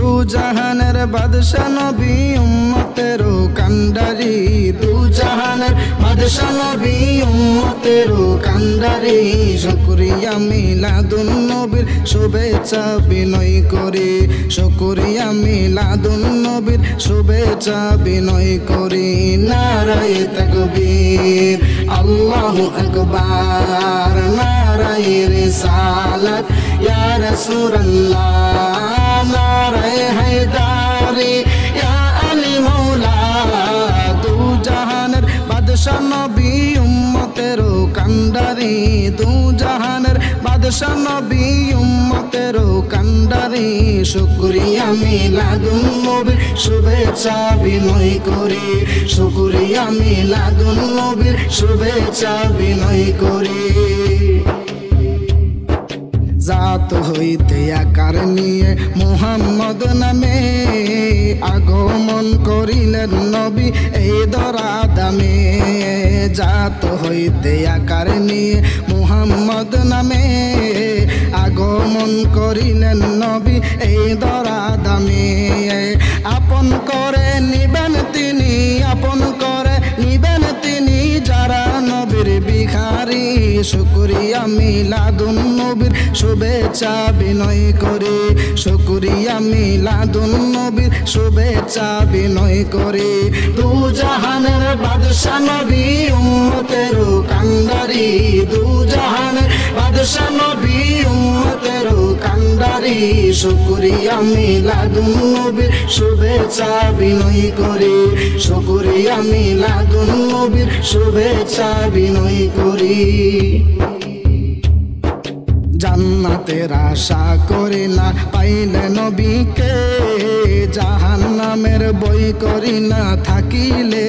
দু জাহানের বাদশা নবী উম্মতের কান্ডারি দু জাহানের বাদশা নবী উম্মতের কান্ডারি শুকরিয়া মিলাদুন নবীর শুভেচ্ছা বিনয় করি শুকরিয়া মিলাদুন নবীর শুভেচ্ছা বিনয় করি নারায়ে তাকবীর আল্লাহু আকবার নারায়ে রিসালাত ইয়া রাসূলুল্লাহ নারায়ে হায়দারি ইয়া আলী মাওলা দু জাহানের বাদশা নবী উম্মতের কান্ডারি দু জাহানের বাদশা নবী উম্মতের কান্ডারি শুকরিয়া মিলাদুন নবীর শুভেচ্ছা বিনয় করি শুকরিয়া মিলাদুন নবীর শুভেচ্ছা বিনয় করি জাত হইতে আকার নিয়ে মুহাম্মদ নামে আগমন করিলেন নবী এই ধরাধামে জাত হইতে আকার নিয়ে মুহাম্মদ নামে আগমন করিলেন নবী এই ধরাধামে আপন করে নিবেন তিনি আপন করে নিবেন তিনি যারা নবীর ভিখারি শুকরিয়া মিলাদুন নবীর শুভেচ্ছা বিনয় করি শুকরিয়া মিলাদুন নবীর শুভেচ্ছা বিনয় করি দু জাহানের বাদশা নবী উম্মতের কান্ডারি দু জাহানের বাদশা নবী উম্মতের কান্ডারি শুকরিয়া মিলাদুন নবীর শুভেচ্ছা বিনয় করি শুকরিয়া মিলাদুন নবীর শুভেচ্ছা বিনয় করি জান্নাতের আশা করি না পাইলে নবীকে জাহান্নামের বই করি না থাকিলে